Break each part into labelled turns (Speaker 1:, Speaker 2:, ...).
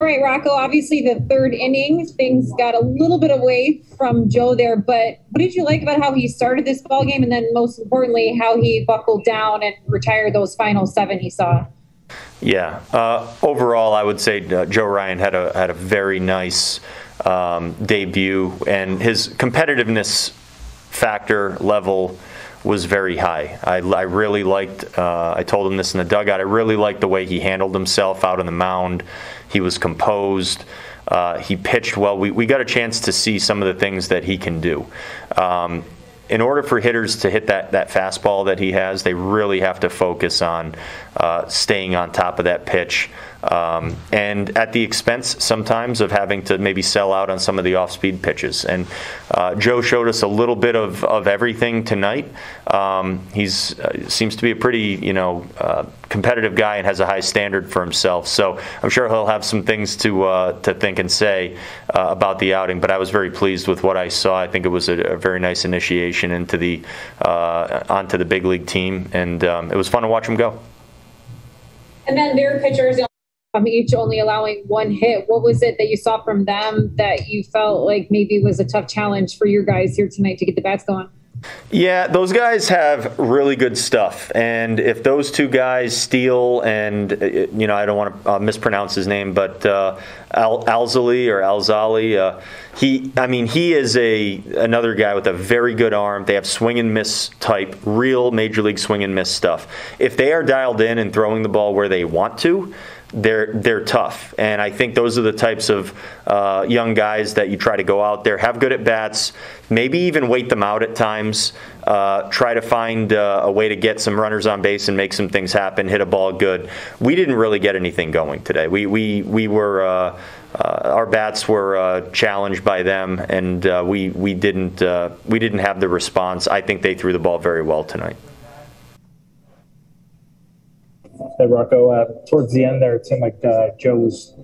Speaker 1: All right, Rocco, obviously the third inning, things got a little bit away from Joe there, but what did you like about how he started this ball game, and then most importantly, how he buckled down and retired those final seven he saw?
Speaker 2: Yeah. Overall, I would say Joe Ryan had a very nice debut, and his competitiveness factor level was very high. I really liked, I told him this in the dugout, I really liked the way he handled himself out on the mound. He was composed. He pitched well. We got a chance to see some of the things that he can do. In order for hitters to hit that fastball that he has, they really have to focus on staying on top of that pitch, and at the expense sometimes of having to maybe sell out on some of the off-speed pitches. And Joe showed us a little bit of everything tonight. He's seems to be a pretty competitive guy and has a high standard for himself. So I'm sure he'll have some things to think and say about the outing. But I was very pleased with what I saw. I think it was a very nice initiation into the onto the big league team, and it was fun to watch him go.
Speaker 1: And then their pitchers, each only allowing one hit. What was it that you saw from them that you felt like maybe was a tough challenge for your guys here tonight to get the bats going?
Speaker 2: Yeah, those guys have really good stuff, and if those two guys steal, and I don't want to mispronounce his name, but Alzali or Alzali, he is another guy with a very good arm. They have swing and miss type, real major league swing and miss stuff. If they are dialed in and throwing the ball where they want to, they're tough, and I think those are the types of young guys that you try to go out there, have good at bats, maybe even wait them out at times, try to find a way to get some runners on base and make some things happen, hit a ball good. We didn't really get anything going today. We were our bats were challenged by them, and we didn't have the response. I think they threw the ball very well tonight.
Speaker 3: Hey, Rocco, towards the end there, it seemed like Joe was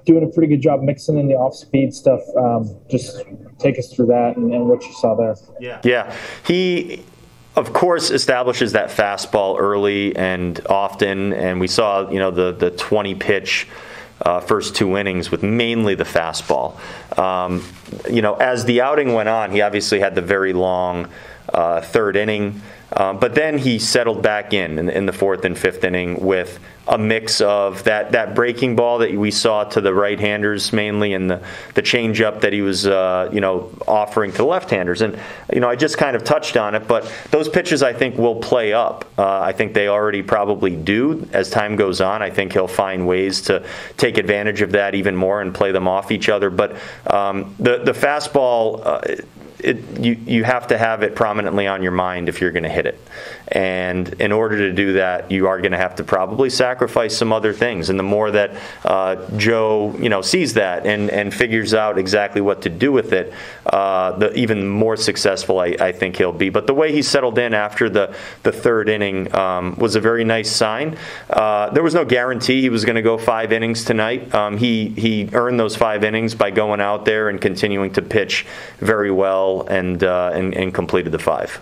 Speaker 3: doing a pretty good job mixing in the off-speed stuff. Just take us through that and what you saw there.
Speaker 2: Yeah. He, of course, establishes that fastball early and often, and we saw, the 20-pitch first two innings with mainly the fastball. As the outing went on, he obviously had the very long third inning. But then he settled back in the fourth and fifth inning with a mix of that breaking ball that we saw to the right-handers mainly, and the changeup that he was offering to the left-handers. And I just kind of touched on it, but those pitches I think will play up. I think they already probably do as time goes on. I think he'll find ways to take advantage of that even more and play them off each other. But the fastball. You have to have it prominently on your mind if you're going to hit it. And in order to do that, you are going to have to probably sacrifice some other things. And the more that Joe, sees that and figures out exactly what to do with it, the even more successful I think he'll be. But the way he settled in after the third inning was a very nice sign. There was no guarantee he was going to go 5 innings tonight. He earned those 5 innings by going out there and continuing to pitch very well, and completed the 5.